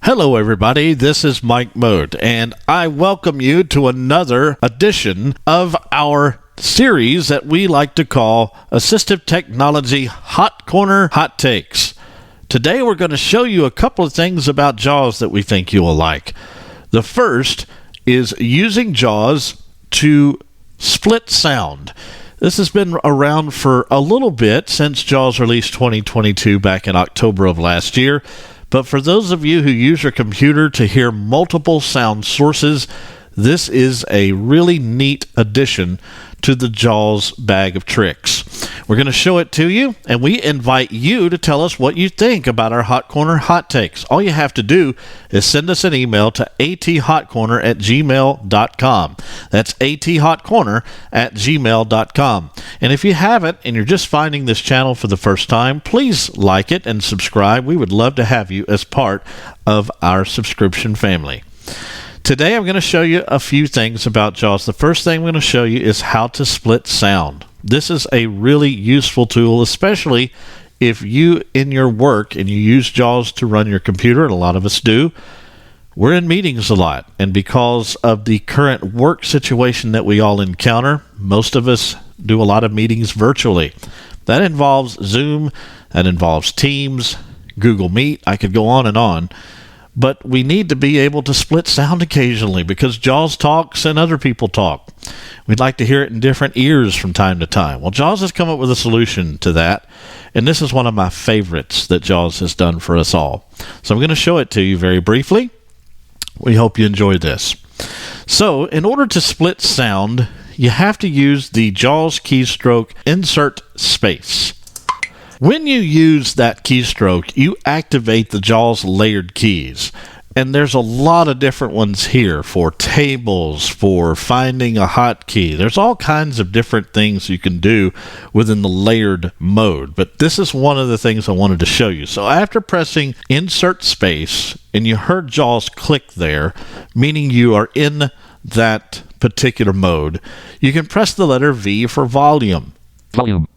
Hello everybody, this is Mike Mote, and I welcome you to another edition of our series that we like to call Assistive Technology Hot Corner Hot Takes. Today we're going to show you a couple of things about JAWS that we think you will like. The first is using JAWS to split sound. This has been around for a little bit since JAWS released 2022 back in October of last year. But for those of you who use your computer to hear multiple sound sources, this is a really neat addition to the JAWS bag of tricks. We're going to show it to you, and we invite you to tell us what you think about our Hot Corner Hot Takes. All you have to do is send us an email to athotcorner@gmail.com. That's athotcorner@gmail.com. And if you haven't, and you're just finding this channel for the first time, please like it and subscribe. We would love to have you as part of our subscription family. Today I'm going to show you a few things about JAWS. The first thing I'm going to show you is how to split sound. This is a really useful tool, especially if you in your work and you use JAWS to run your computer, and a lot of us do. We're in meetings a lot, and because of the current work situation that we all encounter, most of us do a lot of meetings virtually. That involves Zoom, that involves Teams, Google Meet. I could go on and on. But we need to be able to split sound occasionally because JAWS talks and other people talk. We'd like to hear it in different ears from time to time. Well, JAWS has come up with a solution to that, and this is one of my favorites that JAWS has done for us all. So I'm going to show it to you very briefly. We hope you enjoy this. So in order to split sound, you have to use the JAWS keystroke insert space. When you use that keystroke, you activate the JAWS layered keys. And there's a lot of different ones here for tables, for finding a hotkey. There's all kinds of different things you can do within the layered mode. But this is one of the things I wanted to show you. So after pressing insert space, and you heard JAWS click there, meaning you are in that particular mode, you can press the letter V for volume. Volume.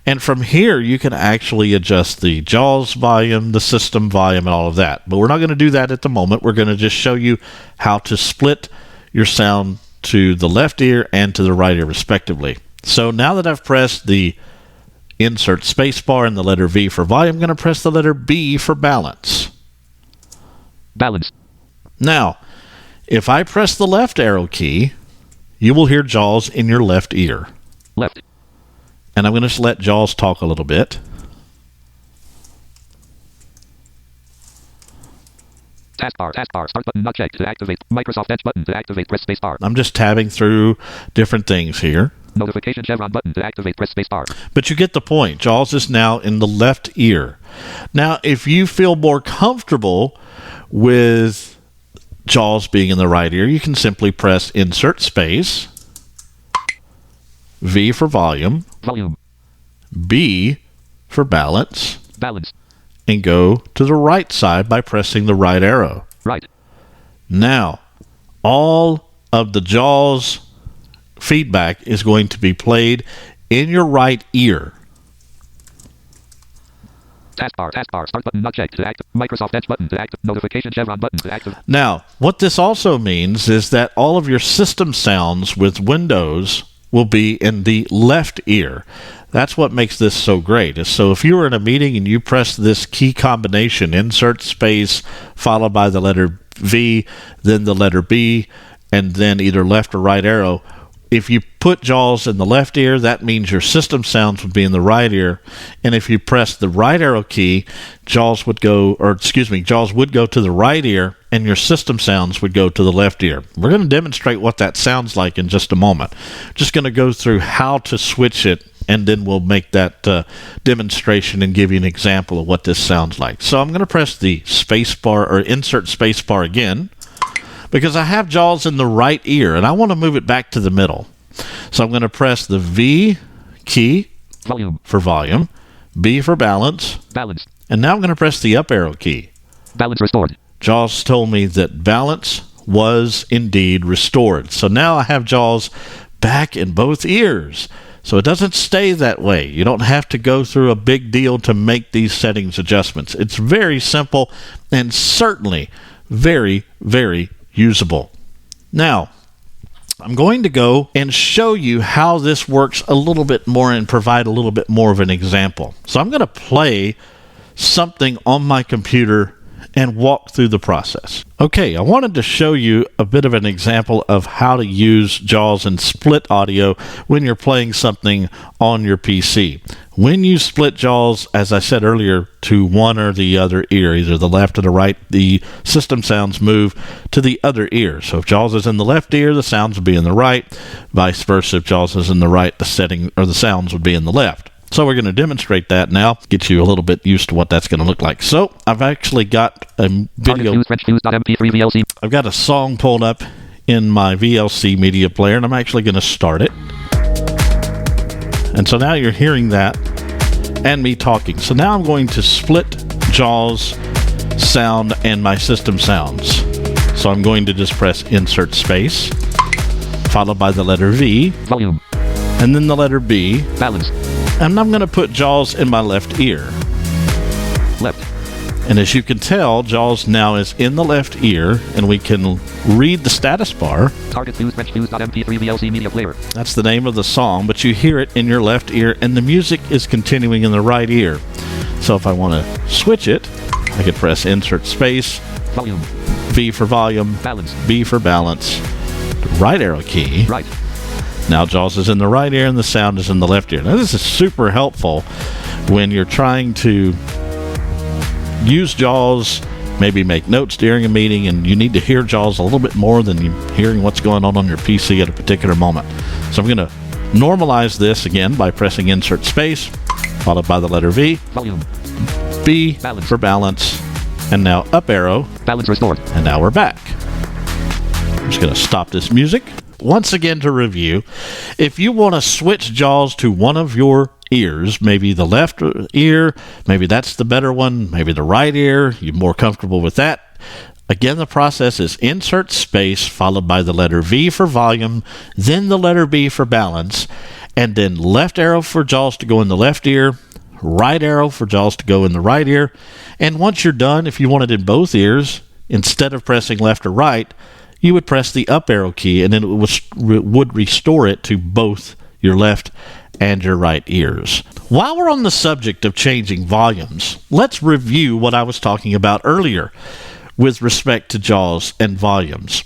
And from here, you can actually adjust the JAWS volume, the system volume, and all of that. But we're not going to do that at the moment. We're going to just show you how to split your sound to the left ear and to the right ear, respectively. So now that I've pressed the insert spacebar and the letter V for volume, I'm going to press the letter B for balance. Balance. Now, if I press the left arrow key, you will hear JAWS in your left ear. Left. And I'm going to just let JAWS talk a little bit. Taskbar, start button not checked to activate. Microsoft Edge button to activate, press spacebar. I'm just tabbing through different things here. Notification chevron button to activate, press spacebar. But you get the point. JAWS is now in the left ear. Now, if you feel more comfortable with JAWS being in the right ear, you can simply press insert space, V for volume, Volume. B for balance, Balance. and go to the right side by pressing the right arrow. Right. Now, all of the JAWS feedback is going to be played in your right ear. Taskbar, start button not checked to active. Microsoft Edge button to active. Notification chevron button to active. Now, what this also means is that all of your system sounds with Windows will be in the left ear. That's what makes this so great. So if you were in a meeting and you press this key combination, insert space, followed by the letter V, then the letter B, and then either left or right arrow, if you put JAWS in the left ear, that means your system sounds would be in the right ear. And if you press the right arrow key, JAWS would go to the right ear, and your system sounds would go to the left ear. We're going to demonstrate what that sounds like in just a moment. Just going to go through how to switch it, and then we'll make that demonstration and give you an example of what this sounds like. So I'm going to press the space bar or insert space bar again, because I have JAWS in the right ear, and I want to move it back to the middle. So I'm going to press the V key Volume. for volume, B for balance, Balance. and now I'm going to press the up arrow key. Balance restored. JAWS told me that balance was indeed restored. So now I have JAWS back in both ears. So it doesn't stay that way. You don't have to go through a big deal to make these settings adjustments. It's very simple and certainly very, very usable. Now, I'm going to go and show you how this works a little bit more and provide a little bit more of an example. So I'm going to play something on my computer and walk through the process. Okay, I wanted to show you a bit of an example of how to use JAWS and split audio when you're playing something on your PC. When you split JAWS, as I said earlier, to one or the other ear, either the left or the right, the system sounds move to the other ear. So if JAWS is in the left ear, the sounds would be in the right. Vice versa, if JAWS is in the right, the setting or the sounds would be in the left. So we're going to demonstrate that now, get you a little bit used to what that's going to look like. So I've actually got a video. I've got a song pulled up in my VLC media player, and I'm actually going to start it. And so now you're hearing that and me talking. So now I'm going to split JAWS sound and my system sounds. So I'm going to just press insert space, followed by the letter V, Volume. and then the letter B. Balance. And I'm going to put JAWS in my left ear. Left. And as you can tell, JAWS now is in the left ear, and we can read the status bar. Target Fuse French Fuse.mp3 VLC media player. That's the name of the song, but you hear it in your left ear, and the music is continuing in the right ear. So if I want to switch it, I can press insert space, Volume. V for volume, Balance. B for balance, right arrow key. Right. Now JAWS is in the right ear and the sound is in the left ear. Now this is super helpful when you're trying to use JAWS, maybe make notes during a meeting, and you need to hear JAWS a little bit more than you hearing what's going on your PC at a particular moment. So I'm going to normalize this again by pressing insert space, followed by the letter V, Volume. B Balance. for balance, and now up arrow, Balance restored. and now we're back. I'm just going to stop this music. Once again, to review, if you want to switch JAWS to one of your ears, maybe the left ear, maybe that's the better one, maybe the right ear, you're more comfortable with that. Again, the process is insert space followed by the letter V for volume, then the letter B for balance, and then left arrow for JAWS to go in the left ear, right arrow for JAWS to go in the right ear. And once you're done, if you want it in both ears, instead of pressing left or right, you would press the up arrow key, and then it would restore it to both your left and your right ears. While we're on the subject of changing volumes, let's review what I was talking about earlier with respect to JAWS and volumes.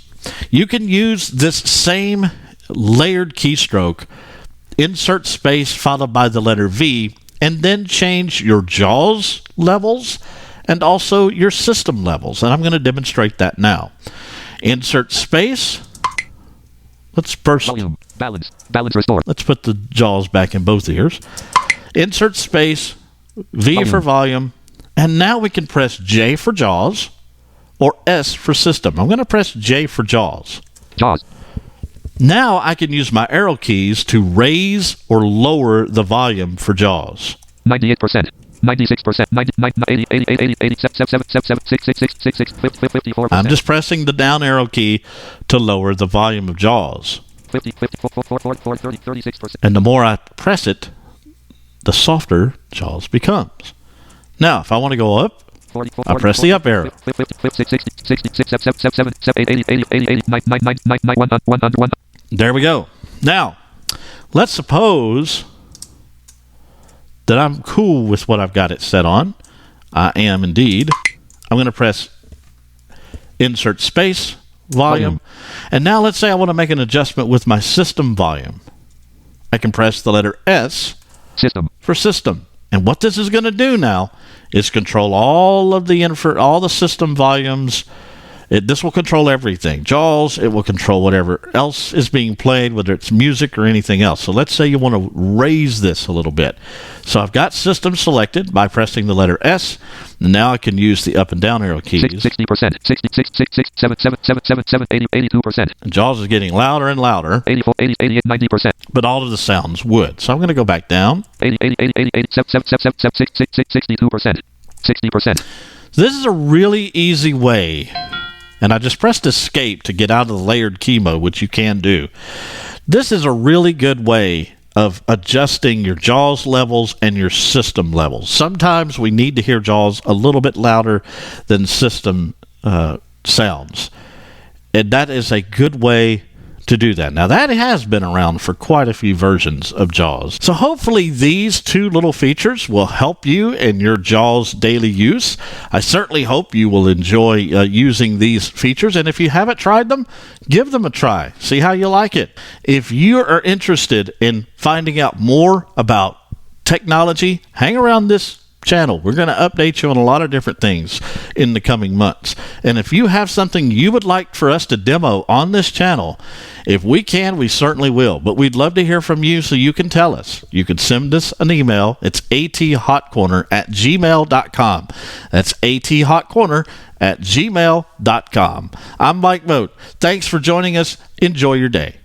You can use this same layered keystroke, insert space followed by the letter V, and then change your JAWS levels and also your system levels. And I'm going to demonstrate that now. Insert space. Let's burst. Volume. Balance. Balance restored. Let's put the JAWS back in both ears. Insert space, V Volume. for volume, and now we can press J for JAWS or S for system. I'm going to press J for JAWS. JAWS. Now I can use my arrow keys to raise or lower the volume for JAWS. 98%. 96%, 80, 87, 54%. I'm just pressing the down arrow key to lower the volume of JAWS. 50, 36%. And the more I press it, the softer JAWS becomes. Now, if I want to go up, I press the up arrow. There we go. Now, let's suppose that I'm cool with what I've got it set on. I am indeed. I'm going to press insert space, volume. And now let's say I want to make an adjustment with my system volume. I can press the letter S System. for system. And what this is going to do now is control all of the all the system volumes. This will control everything. JAWS, it will control whatever else is being played, whether it's music or anything else. So let's say you want to raise this a little bit. So I've got system selected by pressing the letter S. And now I can use the up and down arrow keys. 60%, 66, 82%. And JAWS is getting louder and louder, 84, 80, 88, 90%. but all of the sounds would. So I'm going to go back down. 80, 80, 80, 80, 62%. 60%. This is a really easy way, and I just pressed escape to get out of the layered key mode, which you can do. This is a really good way of adjusting your JAWS levels and your system levels. Sometimes we need to hear JAWS a little bit louder than system sounds, and that is a good way to do that. Now, that has been around for quite a few versions of JAWS. So hopefully these two little features will help you in your JAWS daily use. I certainly hope you will enjoy using these features, and if you haven't tried them, give them a try. See how you like it. If you are interested in finding out more about technology, hang around this channel. We're going to update you on a lot of different things in the coming months. And if you have something you would like for us to demo on this channel, if we can, we certainly will. But we'd love to hear from you, so you can tell us. You can send us an email. It's athotcorner@gmail.com. That's athotcorner@gmail.com. I'm Mike Moat. Thanks for joining us. Enjoy your day.